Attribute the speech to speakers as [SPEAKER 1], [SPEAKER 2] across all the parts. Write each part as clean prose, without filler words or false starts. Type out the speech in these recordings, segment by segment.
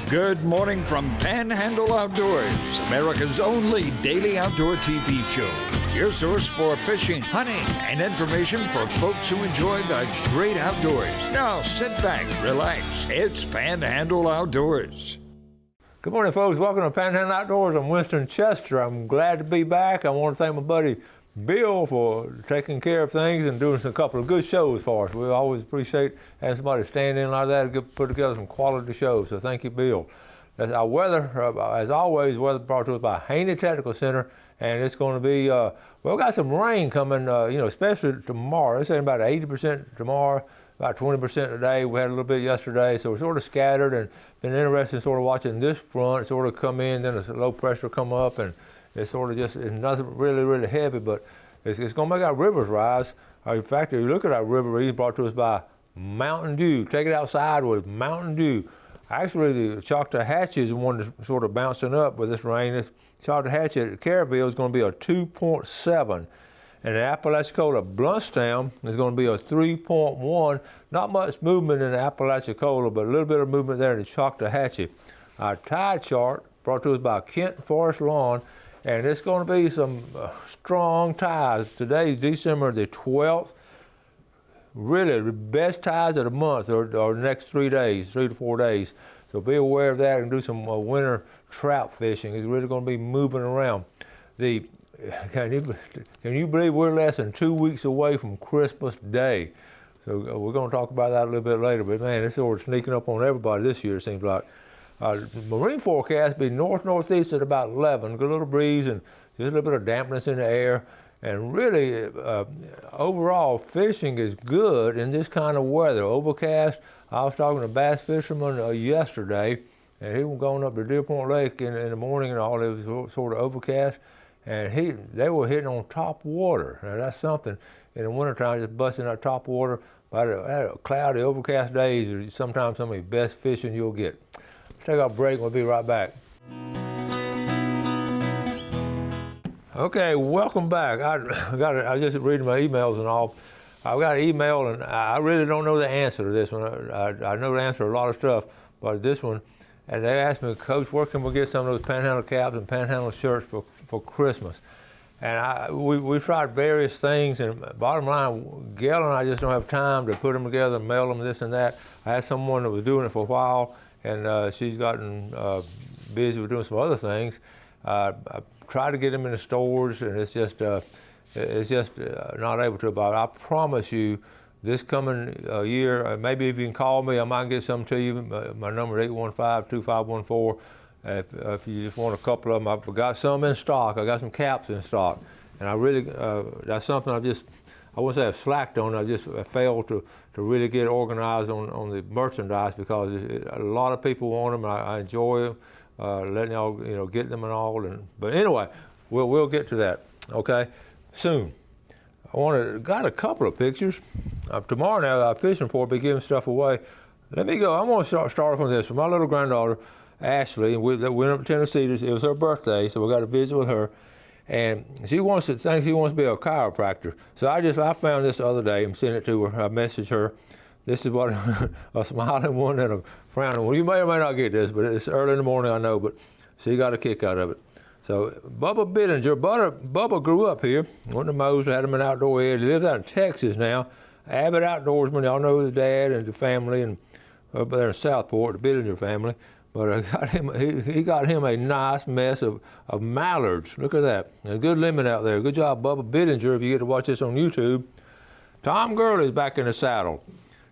[SPEAKER 1] Good morning from Panhandle Outdoors, America's only daily outdoor TV show. Your source for fishing, hunting, and information for folks who enjoy the great outdoors. Now sit back, relax. It's Panhandle Outdoors.
[SPEAKER 2] Good morning, folks. Welcome to Panhandle Outdoors. I'm Winston Chester. I'm glad to be back. I want to thank my buddy Bill for taking care of things and doing a couple of good shows for us. We always appreciate having somebody stand in like that and put together some quality shows. So thank you, Bill. That's our weather, as always, weather brought to us by Haney Technical Center, and it's going to be, we've got some rain coming, especially tomorrow. They're saying about 80% tomorrow, about 20% today. We had a little bit yesterday, so we're sort of scattered, and been interested in sort of watching this front sort of come in, then a low pressure come up, and it's sort of just, it's nothing really heavy, but it's going to make our rivers rise. In fact, if you look at our river, it's brought to us by Mountain Dew. Take it outside with Mountain Dew. Actually, the Choctahatchee is the one that's sort of bouncing up with this rain. This Choctahatchee at Caryville is going to be a 2.7. And the Apalachicola Bluntstown is going to be a 3.1. Not much movement in the Apalachicola, but a little bit of movement there in the Choctahatchee. Our tide chart brought to us by Kent Forest Lawn, and it's going to be some strong tides. Today's December the 12th. Really, the best tides of the month are the next 3 days, 3 to 4 days. So be aware of that and do some winter trout fishing. It's really going to be moving around. Can you believe we're less than 2 weeks away from Christmas Day? So we're going to talk about that a little bit later. But man, it's sort of sneaking up on everybody this year, it seems like. Marine forecast be northeast at about 11. Good little breeze and just a little bit of dampness in the air. And really, overall, fishing is good in this kind of weather. Overcast. I was talking to a bass fisherman yesterday, and he was going up to Deer Point Lake in the morning and all. It was sort of overcast, and they were hitting on top water. Now that's something. In the wintertime, just busting that top water. By cloudy, overcast days are sometimes some of the best fishing you'll get. Let's take our break. We'll be right back. Okay, welcome back. I just reading my emails and all. I got an email, and I really don't know the answer to this one. I know the answer to a lot of stuff, but this one, and they asked me, Coach, where can we get some of those Panhandle caps and Panhandle shirts for Christmas? And we tried various things, and bottom line, Gail and I just don't have time to put them together and mail them this and that. I had someone that was doing it for a while, and she's gotten busy with doing some other things. I try to get them in the stores, and it's just not able to. But I promise you, this coming year, maybe if you can call me, I might get some to you. My number is 815-2514. If you just want a couple of them, I've got some in stock. I got some caps in stock, and I really that's something I wouldn't say I've slacked on. I just failed to really get organized on the merchandise because a lot of people want them. And I enjoy them. Letting y'all, get them and all. But anyway, we'll get to that, okay, soon. Got a couple of pictures. Tomorrow now, our fishing report will be giving stuff away. Let me go. I'm going to start off with this. For my little granddaughter, Ashley, and we went up to Tennessee. It was her birthday, so we got to visit with her. And she wants to be a chiropractor. So I found this the other day and sent it to her. I messaged her. This is what a smiling one and a frowning one. You may or may not get this, but it's early in the morning, I know, but she got a kick out of it. So Bubba Bittinger, Bubba grew up here, went to Moser, had him in outdoor ed. He lives out in Texas now, avid outdoorsman. Y'all know his dad and the family, and up there in Southport, the Bittinger family. But he got him a nice mess of mallards. Look at that. A good limit out there. Good job, Bubba Bittinger, if you get to watch this on YouTube. Tom Gurley's back in the saddle.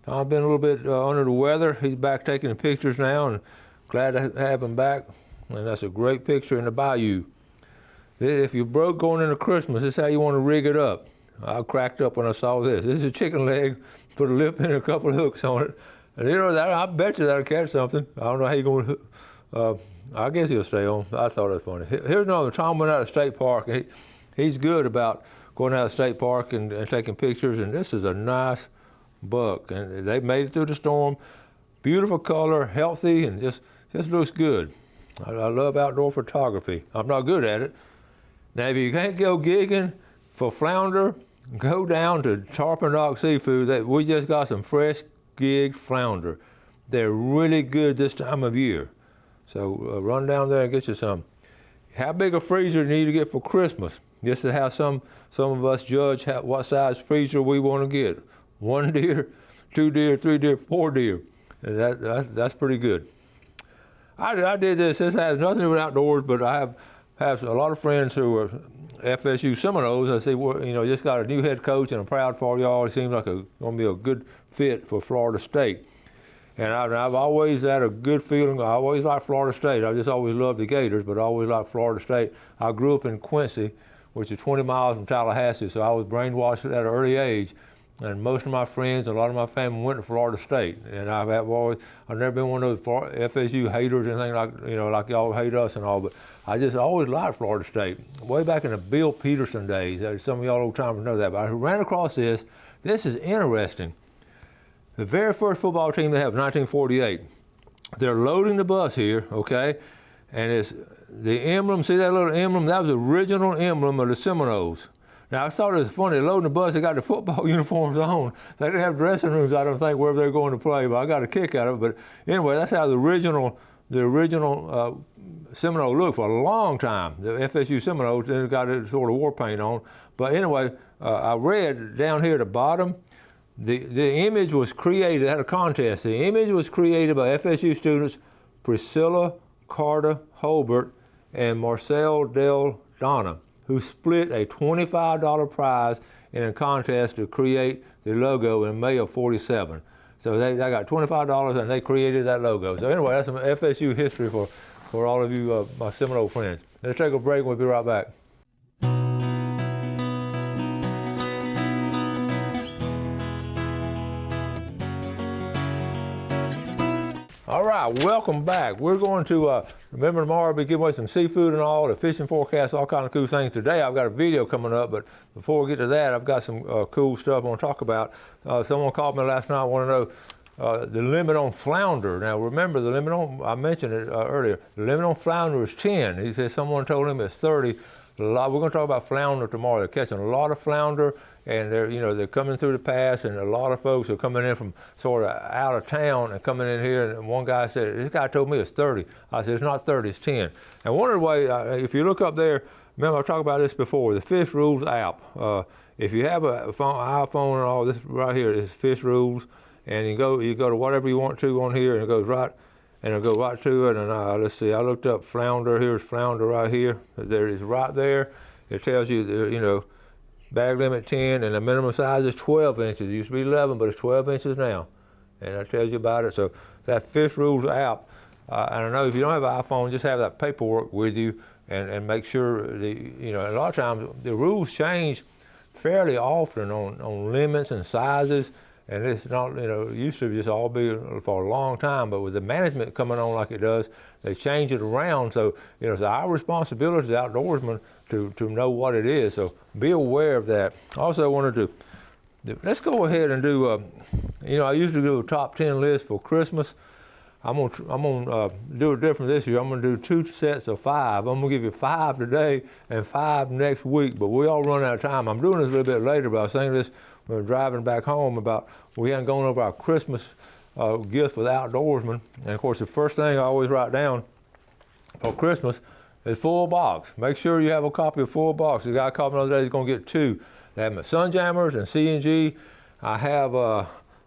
[SPEAKER 2] Tom's been a little bit under the weather. He's back taking the pictures now, and glad to have him back. And that's a great picture in the bayou. If you're broke going into Christmas, this is how you want to rig it up. I cracked up when I saw this. This is a chicken leg, put a lip in and a couple of hooks on it. And I bet you that'll catch something. I don't know how you're going to, I guess he'll stay on. I thought it was funny. Here's another. Tom went out of State Park, and he's good about going out of State Park and taking pictures, and this is a nice buck, and they made it through the storm. Beautiful color, healthy, and just looks good. I love outdoor photography. I'm not good at it. Now, if you can't go gigging for flounder, go down to Tarpon Rock Seafood. We just got some fresh gig flounder. They're really good this time of year. So run down there and get you some. How big a freezer do you need to get for Christmas? This is how some of us judge what size freezer we want to get. 1 deer, 2 deer, 3 deer, 4 deer. And that's pretty good. I did this. This has nothing to do with outdoors, but I have a lot of friends who are FSU Seminoles. I say, well, just got a new head coach, and I'm proud for y'all. It seems like going to be a good fit for Florida State. And I've always had a good feeling. I always liked Florida State. I just always loved the Gators, but I always liked Florida State. I grew up in Quincy, which is 20 miles from Tallahassee, so I was brainwashed at an early age. And most of my friends, a lot of my family went to Florida State. And I've never been one of those FSU haters or anything like y'all hate us and all, but I just always liked Florida State. Way back in the Bill Peterson days, some of y'all old timers know that, but I ran across this. This is interesting. The very first football team they have is 1948. They're loading the bus here, okay? And it's the emblem, see that little emblem? That was the original emblem of the Seminoles. Now, I thought it was funny, loading the bus, they got the football uniforms on. They didn't have dressing rooms, I don't think, wherever they're going to play, but I got a kick out of it. But anyway, that's how the original Seminole looked for a long time. The FSU Seminoles then got it sort of war paint on. But anyway, I read down here at the bottom, the image was created, had a contest. The image was created by FSU students Priscilla Carter Holbert and Marcel Del Donna, who split a $25 prize in a contest to create the logo in May of '47. So they got $25 and they created that logo. So anyway, that's some FSU history for all of you, my Seminole friends. Let's take a break and we'll be right back. All right, welcome back. We're going to, remember tomorrow we'll be giving away some seafood and all, the fishing forecast, all kind of cool things. Today I've got a video coming up, but before we get to that, I've got some cool stuff I want to talk about. Someone called me last night, want to know the limit on flounder. Now remember, the limit on, I mentioned it earlier, the limit on flounder is 10. He said someone told him it's 30. We're going to talk about flounder tomorrow. They're catching a lot of flounder, and they're coming through the pass, and a lot of folks are coming in from sort of out of town and coming in here. And one guy said, "This guy told me it's 30." I said, "It's not 30, it's 10." And one of the ways, if you look up there, remember I talked about this before, the Fish Rules app. If you have a iPhone and all, this right here is Fish Rules, and you go to whatever you want to on here, and it goes right. And it'll go right to it, and let's see, I looked up flounder. Here's flounder right here. There it is right there. It tells you, bag limit 10, and the minimum size is 12 inches. It used to be 11, but it's 12 inches now. And that tells you about it. So that Fish Rules app, and I know if you don't have an iPhone, just have that paperwork with you and make sure, a lot of times the rules change fairly often on limits and sizes. And it's not, it used to just all be for a long time, but with the management coming on like it does, they change it around. So, it's our responsibility as outdoorsmen to know what it is. So be aware of that. Also, I wanted to, let's go ahead and do, I usually do a top 10 list for Christmas. I'm gonna do it different this year. I'm gonna do 2 sets of 5. I'm gonna give you 5 today and 5 next week, but we all run out of time. I'm doing this a little bit later, but I was saying this when we were driving back home about we hadn't gone over our Christmas gifts for the outdoorsmen. And of course, the first thing I always write down for Christmas is full box. Make sure you have a copy of full box. The guy called me the other day, he's gonna get 2. They have my Sunjammers and C&G. I have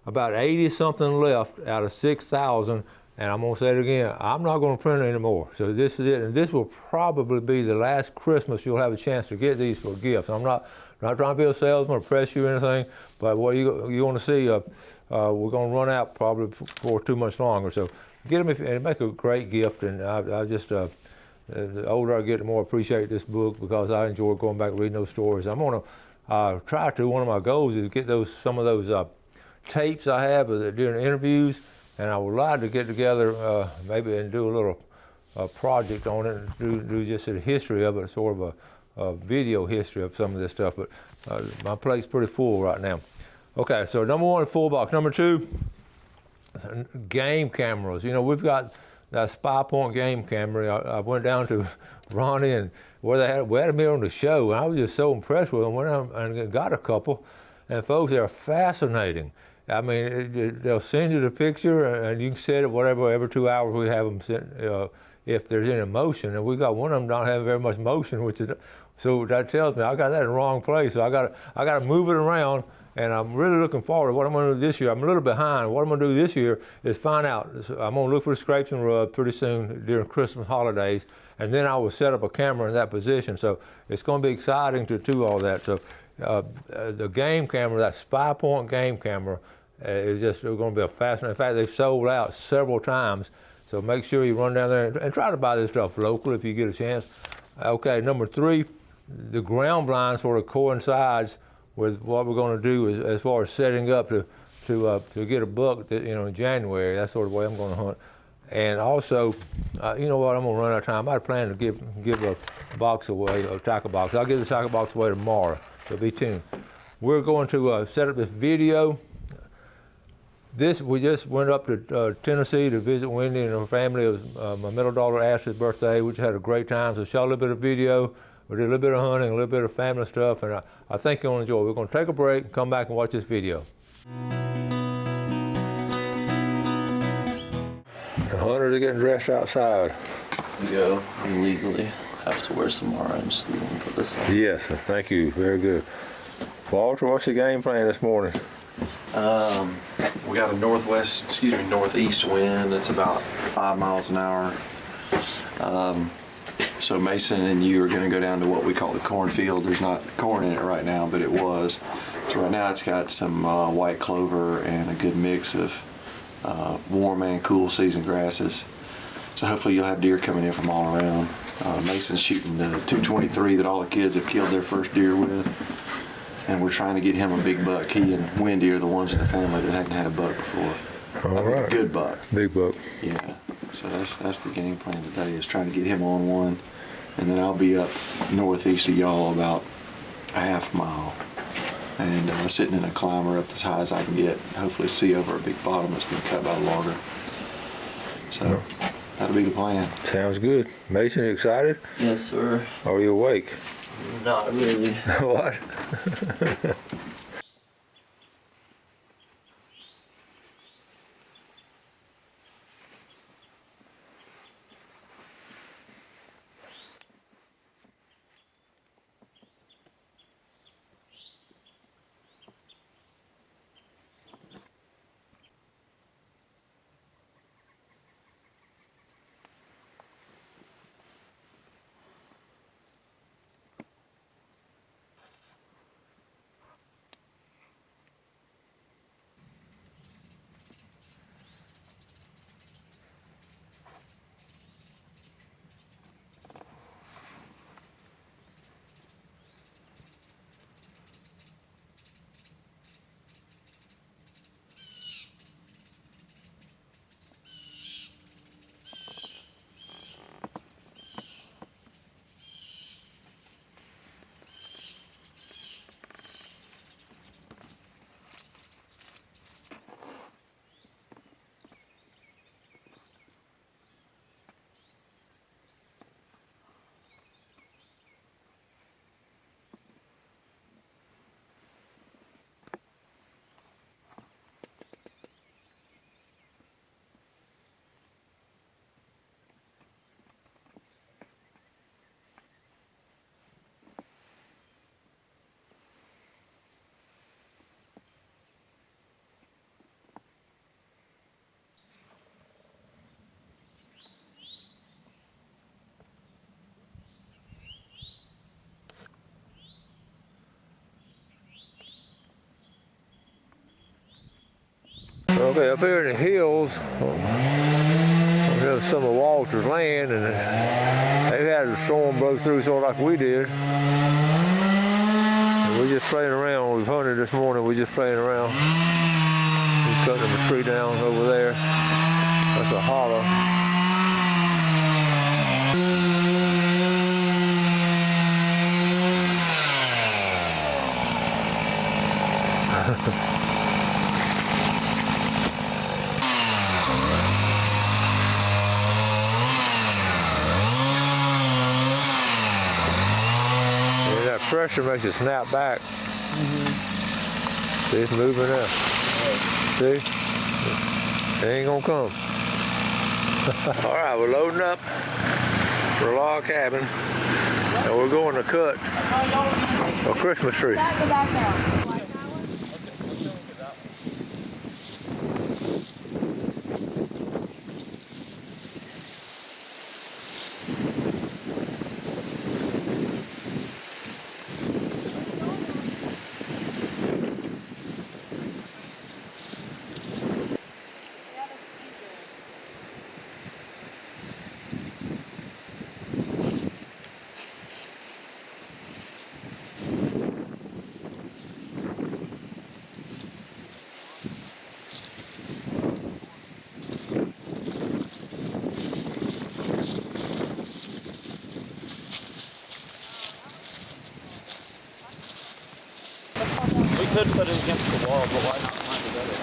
[SPEAKER 2] about 80 something left out of 6,000. And I'm going to say it again, I'm not going to print anymore. So this is it, and this will probably be the last Christmas you'll have a chance to get these for gifts. I'm not trying to be a salesman or press you or anything, but what you want to see, we're going to run out probably for 2 months longer. So get them and make a great gift. And I just, the older I get, the more I appreciate this book because I enjoy going back and reading those stories. I'm going to try to, one of my goals is to get some of those tapes I have during interviews. And I would like to get together maybe and do a little project on it, and do just a history of it, sort of a video history of some of this stuff. But my plate's pretty full right now. Okay, so number 1, full box. Number 2, game cameras. We've got that Spy Point game camera. I went down to Ronnie and we had them here on the show, and I was just so impressed with them. Went out and got a couple, and folks, they're fascinating. I mean, they'll send you the picture, and you can set it whatever. Every 2 hours we have them sent. If there's any motion, and we got one of them don't have very much motion, which is, so that tells me I got that in the wrong place. So I got to move it around, and I'm really looking forward to what I'm going to do this year. I'm a little behind. What I'm going to do this year is find out. I'm going to look for the scrapes and rubs pretty soon during Christmas holidays, and then I will set up a camera in that position. So it's going to be exciting to do all that. So the game camera, that Spy Point game camera, is just going to be a fascinating. In fact, they've sold out several times. So make sure you run down there and try to buy this stuff local if you get a chance. Okay, number 3, the ground blind sort of coincides with what we're going to do as far as setting up to get a buck, in January. That's sort of the way I'm going to hunt. And also, you know what? I'm going to run out of time. I plan to give a box away, a tackle box. I'll give the tackle box away tomorrow. So be tuned. We're going to set up this video. We just went up to Tennessee to visit Wendy and her family. It was my middle daughter Ashley's birthday. We just had a great time. So shot a little bit of video. We did a little bit of hunting, a little bit of family stuff, and I think you'll enjoy it. We're going to take a break and come back and watch this video. The hunters are getting dressed outside.
[SPEAKER 3] We go. We legally have to wear some orange. You want to put this on?
[SPEAKER 2] Yes, thank you. Very good. Walter, what's the game plan this morning?
[SPEAKER 3] We got a northeast wind that's about 5 miles an hour. So Mason and you are going to go down to what we call the cornfield. There's not corn in it right now, but it was. So right now it's got some white clover and a good mix of warm and cool season grasses. So hopefully you'll have deer coming in from all around. Mason's shooting the 223 that all the kids have killed their first deer with. And we're trying to get him a big buck. He and Wendy are the ones in the family that hadn't had a buck before.
[SPEAKER 2] All right.
[SPEAKER 3] A good buck.
[SPEAKER 2] Big buck.
[SPEAKER 3] Yeah. So that's the game plan today, is trying to get him on one. And then I'll be up northeast of y'all about a half mile. And sitting in a climber up as high as I can get. Hopefully see over a big bottom that's been cut by a logger. So that'll be the plan.
[SPEAKER 2] Sounds good. Mason, you excited?
[SPEAKER 3] Yes, sir.
[SPEAKER 2] Are you awake?
[SPEAKER 3] Not really.
[SPEAKER 2] What? Okay, up here in the hills, we have some of Walter's land, and they've had a storm blow through sort of like we did. And we're just playing around. We've hunted this morning, we're just playing around. We're cutting a tree down over there. That's a hollow. Pressure makes it snap back. See, it's moving up. See? They ain't gonna come. All right, we're loading up for a log cabin, and we're going to cut a Christmas tree.
[SPEAKER 4] Go back now.
[SPEAKER 5] We could put it against the wall, but why not find the other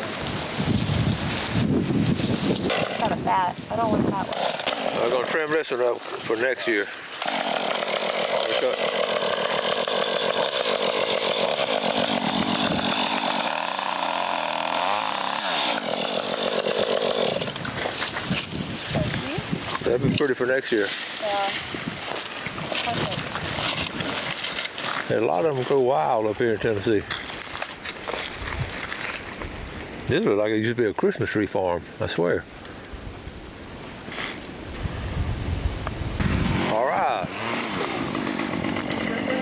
[SPEAKER 5] one?
[SPEAKER 4] Kind of fat. I don't want that one.
[SPEAKER 2] I'm gonna trim this one up for next year. That'd be pretty for next year.
[SPEAKER 4] Yeah.
[SPEAKER 2] And a lot of them go wild up here in Tennessee. This looks like it used to be a Christmas tree farm, I swear. All right.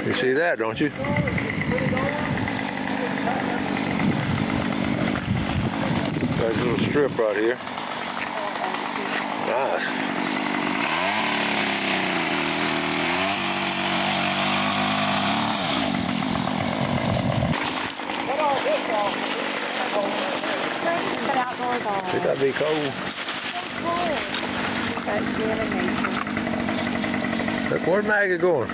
[SPEAKER 2] You see that, don't you? There's a little strip right here. Nice. It gotta be cold. Look, where's Maggie going?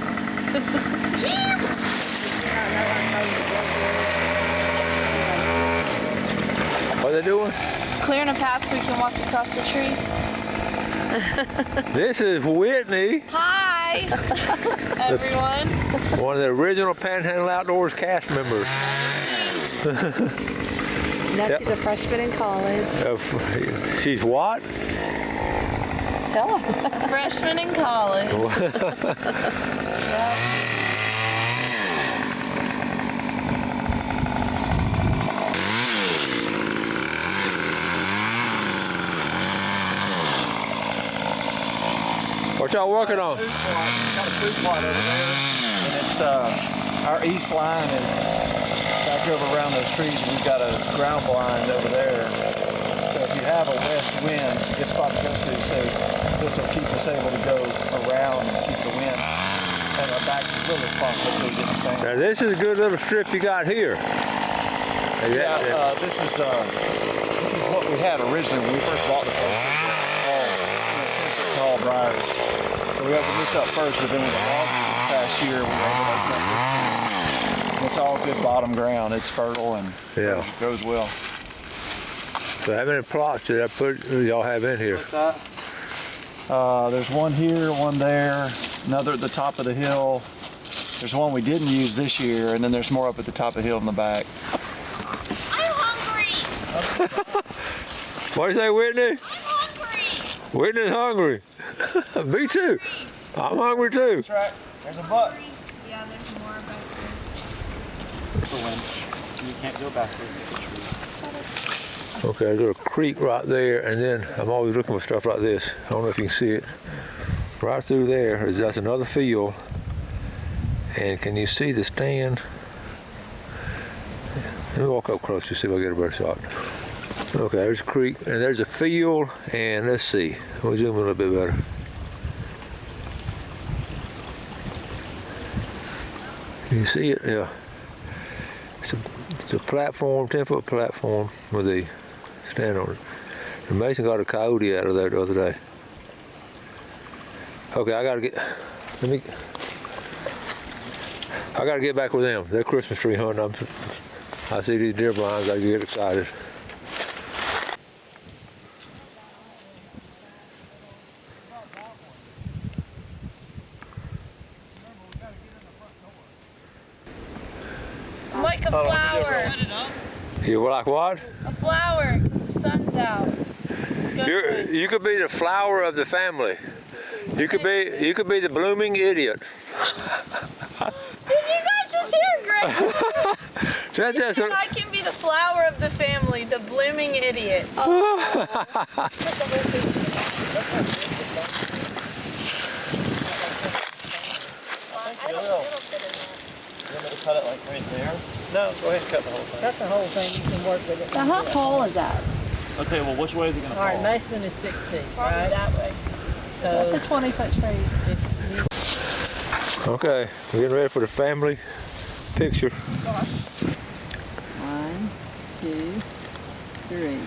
[SPEAKER 2] What are they doing?
[SPEAKER 4] Clearing a path so we can walk across the tree.
[SPEAKER 2] This is Whitney.
[SPEAKER 4] Hi, everyone.
[SPEAKER 2] One of the original Panhandle Outdoors cast members.
[SPEAKER 6] Nephew's a freshman in college.
[SPEAKER 2] She's what?
[SPEAKER 6] Tell him.
[SPEAKER 4] Freshman in college.
[SPEAKER 2] What y'all working on?
[SPEAKER 5] Got a food plot over there, and it's our east line is back over around those trees, and we've got a ground blind over there. So if you have a west wind, it's a good spot to go to. So this will keep us able to go around and keep the wind and our back a little responsible so we get the stand.
[SPEAKER 2] Now this is a good little strip you got here.
[SPEAKER 5] Yeah, this is what we had originally when we first bought the place. All briars. So we opened this up first, but then with the logs this past year, we opened up this. It's all good bottom ground. It's fertile and grows well.
[SPEAKER 2] So how many plots did y'all have in here?
[SPEAKER 5] There's one here, one there, another at the top of the hill. There's one we didn't use this year, and then there's more up at the top of the hill in the back.
[SPEAKER 4] I'm hungry.
[SPEAKER 2] What do you say, Whitney?
[SPEAKER 4] I'm hungry.
[SPEAKER 2] Whitney's hungry. Me too. I'm hungry too.
[SPEAKER 5] That's right. There's a butt.
[SPEAKER 4] Yeah, there's more back
[SPEAKER 5] You can't go back there.
[SPEAKER 2] Okay, there's a little creek right there, and then I'm always looking for stuff like this. I don't know if you can see it. Right through there, that's another field. And can you see the stand? Let me walk up close to see if I get a better shot. Okay, there's a creek, and there's a field, and let's see. We'll zoom in a little bit better. Can you see it? Yeah. It's a platform, 10-foot platform with a stand on it. And Mason got a coyote out of there the other day. Okay, I gotta get back with them. They're Christmas tree hunting. I see these deer blinds, I get excited.
[SPEAKER 4] Like a flower.
[SPEAKER 2] You were like what?
[SPEAKER 4] A flower because the sun's out. It's good.
[SPEAKER 2] You could be the flower of the family. You could be the blooming idiot.
[SPEAKER 4] Did you guys just hear Greg?
[SPEAKER 2] That's
[SPEAKER 4] I can be the flower of the family, the blooming idiot.
[SPEAKER 5] You want me to cut it like right there? No, go ahead and cut the whole thing.
[SPEAKER 7] Cut the whole thing, you can work with it.
[SPEAKER 6] Now, how tall is that?
[SPEAKER 5] Okay, well, which way is it going to
[SPEAKER 7] All right,
[SPEAKER 5] fall?
[SPEAKER 7] Mason is 6 feet,
[SPEAKER 4] Probably
[SPEAKER 7] right?
[SPEAKER 4] that way.
[SPEAKER 7] So
[SPEAKER 6] It's a 20-foot tree.
[SPEAKER 7] it's
[SPEAKER 2] Okay, we're getting ready for the family picture.
[SPEAKER 6] 1, 2, 3.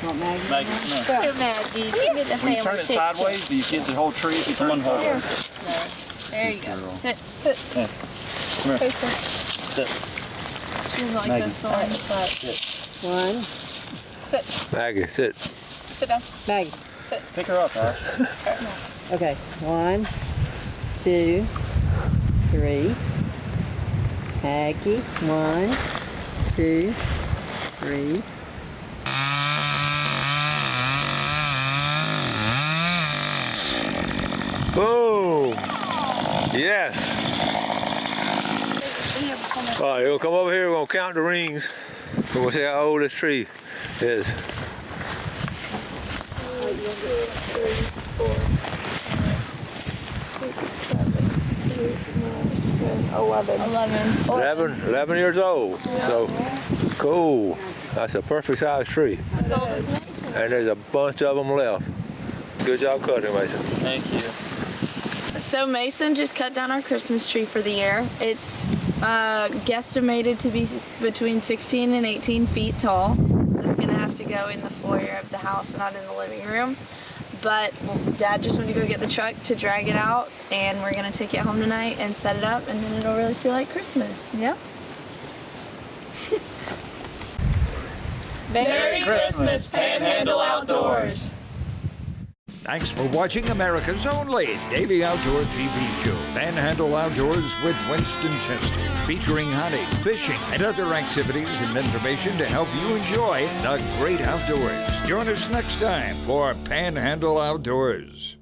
[SPEAKER 6] Want Maggie?
[SPEAKER 5] Maggie, come here.
[SPEAKER 4] Here, Maggie. You can get the
[SPEAKER 5] When you turn
[SPEAKER 4] family
[SPEAKER 5] it
[SPEAKER 4] picture.
[SPEAKER 5] sideways, do you get the whole tree if you turn it sideways?
[SPEAKER 4] There you go. Sit, sit.
[SPEAKER 5] Yeah. Come here.
[SPEAKER 4] Face her.
[SPEAKER 5] Sit.
[SPEAKER 4] She doesn't like
[SPEAKER 5] Maggie.
[SPEAKER 4] this the line side.
[SPEAKER 7] 1,
[SPEAKER 4] Sit.
[SPEAKER 2] Maggie, sit.
[SPEAKER 4] Sit down.
[SPEAKER 7] Maggie.
[SPEAKER 5] Pick her up, Ash.
[SPEAKER 7] Okay, 1, 2, 3. Maggie, 1, 2, 3.
[SPEAKER 2] Boom! Yes. All right, we'll come over here. We're gonna count the rings. We're gonna see how old this tree is. 11 years old. So cool. That's a perfect size tree. And there's a bunch of them left. Good job cutting, Mason.
[SPEAKER 5] Thank you.
[SPEAKER 4] So Mason just cut down our Christmas tree for the year. It's guesstimated to be between 16 and 18 feet tall. So it's gonna have to go in the foyer of the house, not in the living room. But Dad just went to go get the truck to drag it out, and we're gonna take it home tonight and set it up, and then it'll really feel like Christmas. Yep. Merry Christmas, Panhandle Outdoors.
[SPEAKER 1] Thanks for watching America's only daily outdoor TV show, Panhandle Outdoors with Winston Chester, featuring hunting, fishing, and other activities and information to help you enjoy the great outdoors. Join us next time for Panhandle Outdoors.